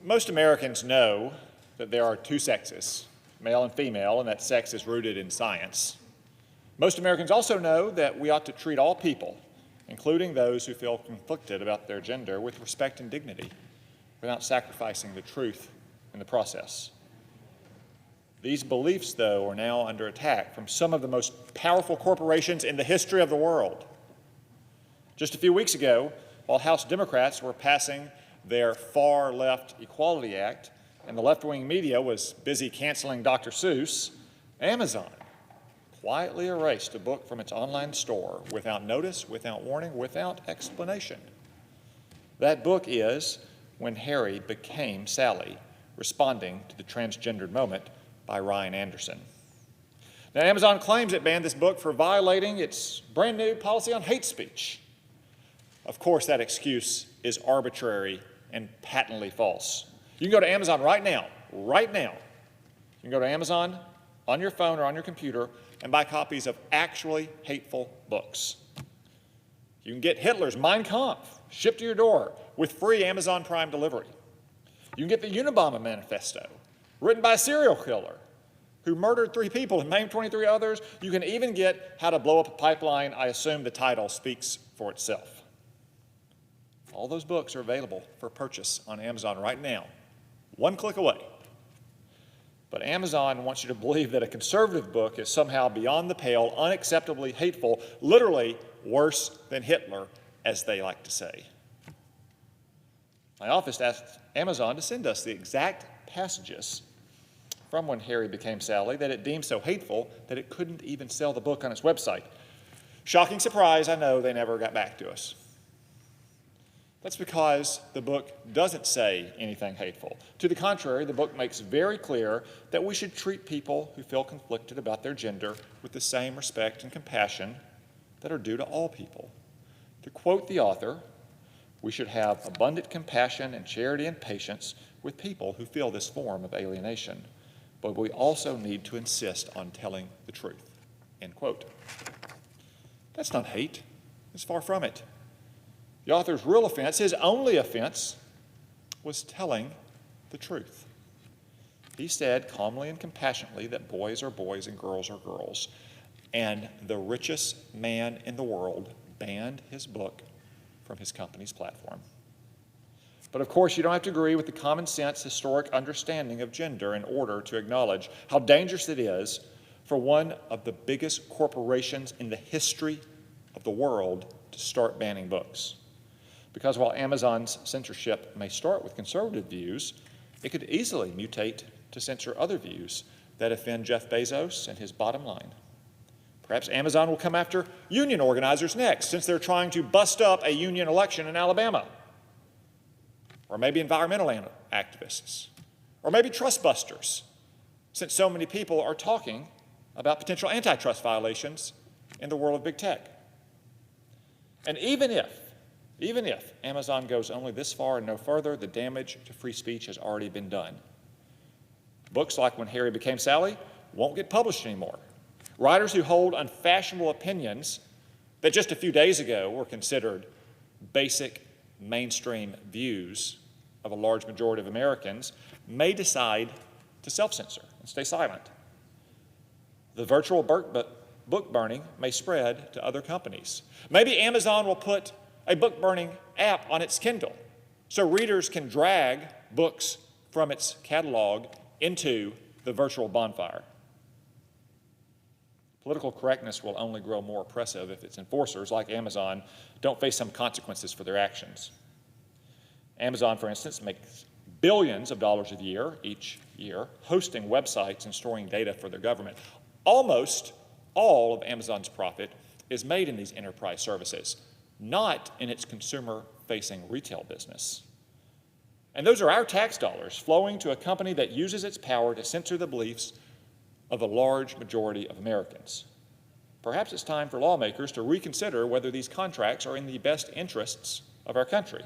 Most Americans know that there are two sexes, male and female, and that sex is rooted in science. Most Americans also know that we ought to treat all people, including those who feel conflicted about their gender, with respect and dignity, without sacrificing the truth in the process. These beliefs, though, are now under attack from some of the most powerful corporations in the history of the world. Just a few weeks ago, while House Democrats were passing their far-left Equality Act and the left-wing media was busy canceling Dr. Seuss, Amazon quietly erased a book from its online store without notice, without warning, without explanation. That book is When Harry Became Sally, responding to the transgendered moment by Ryan Anderson. Now, Amazon claims it banned this book for violating its brand new policy on hate speech. Of course, that excuse is arbitrary and patently false. You can go to Amazon right now. You can go to Amazon on your phone or on your computer and buy copies of actually hateful books. You can get Hitler's Mein Kampf shipped to your door with free Amazon Prime delivery. You can get the Unabomber Manifesto, written by a serial killer who murdered 3 people and maimed 23 others. You can even get How to Blow Up a Pipeline. I assume the title speaks for itself. All those books are available for purchase on Amazon right now, one click away. But Amazon wants you to believe that a conservative book is somehow beyond the pale, unacceptably hateful, literally worse than Hitler, as they like to say. My office asked Amazon to send us the exact passages from When Harry Became Sally that it deemed so hateful that it couldn't even sell the book on its website. Shocking surprise, I know, they never got back to us. That's because the book doesn't say anything hateful. To the contrary, the book makes very clear that we should treat people who feel conflicted about their gender with the same respect and compassion that are due to all people. To quote the author, we should have abundant compassion and charity and patience with people who feel this form of alienation, but we also need to insist on telling the truth, end quote. That's not hate. It's far from it. The author's real offense, his only offense, was telling the truth. He said calmly and compassionately that boys are boys and girls are girls, and the richest man in the world banned his book from his company's platform. But of course, you don't have to agree with the common sense historic understanding of gender in order to acknowledge how dangerous it is for one of the biggest corporations in the history of the world to start banning books. Because while Amazon's censorship may start with conservative views, it could easily mutate to censor other views that offend Jeff Bezos and his bottom line. Perhaps Amazon will come after union organizers next, since they're trying to bust up a union election in Alabama. Or maybe environmental activists. Or maybe trust busters, since so many people are talking about potential antitrust violations in the world of big tech. And even if Amazon goes only this far and no further, the damage to free speech has already been done. Books like When Harry Became Sally won't get published anymore. Writers who hold unfashionable opinions that just a few days ago were considered basic mainstream views of a large majority of Americans may decide to self-censor and stay silent. The virtual book burning may spread to other companies. Maybe Amazon will put a book-burning app on its Kindle so readers can drag books from its catalog into the virtual bonfire. Political correctness will only grow more oppressive if its enforcers, like Amazon, don't face some consequences for their actions. Amazon, for instance, makes billions of dollars each year hosting websites and storing data for their government. Almost all of Amazon's profit is made in these enterprise services, not in its consumer-facing retail business. And those are our tax dollars flowing to a company that uses its power to censor the beliefs of a large majority of Americans. Perhaps it's time for lawmakers to reconsider whether these contracts are in the best interests of our country.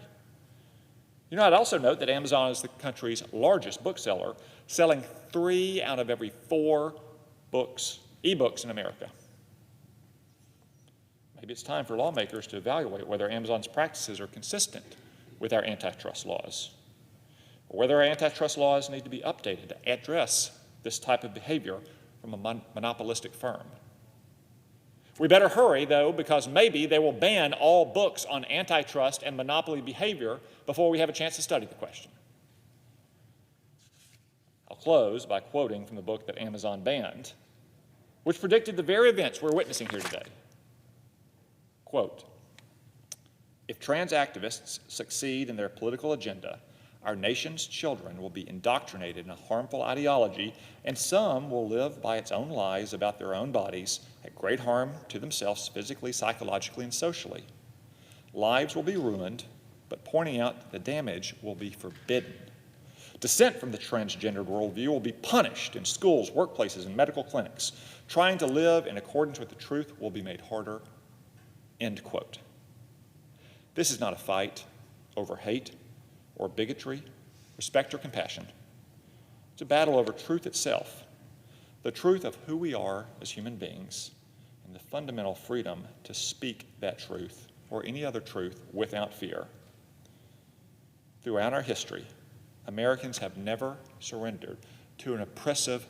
You know, I'd also note that Amazon is the country's largest bookseller, selling 3 out of every 4 e-books in America. Maybe it's time for lawmakers to evaluate whether Amazon's practices are consistent with our antitrust laws. or whether our antitrust laws need to be updated to address this type of behavior from a monopolistic firm. We better hurry, though, because maybe they will ban all books on antitrust and monopoly behavior before we have a chance to study the question. I'll close by quoting from the book that Amazon banned, which predicted the very events we're witnessing here today. Quote, "If trans activists succeed in their political agenda, our nation's children will be indoctrinated in a harmful ideology, and some will live by its own lies about their own bodies at great harm to themselves physically, psychologically, and socially. Lives will be ruined, but pointing out that the damage will be forbidden. Dissent from the transgendered worldview will be punished in schools, workplaces, and medical clinics. Trying to live in accordance with the truth will be made harder." End quote. This is not a fight over hate or bigotry, respect, or compassion. It's a battle over truth itself, the truth of who we are as human beings, and the fundamental freedom to speak that truth or any other truth without fear. Throughout our history, Americans have never surrendered to an oppressive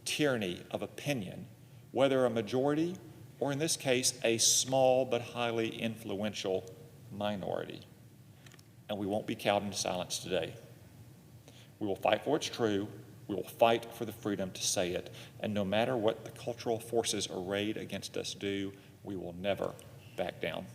tyranny of opinion, whether a majority or, in this case, a small but highly influential minority. And we won't be cowed into silence today. We will fight for what's true. We will fight for the freedom to say it. And no matter what the cultural forces arrayed against us do, we will never back down.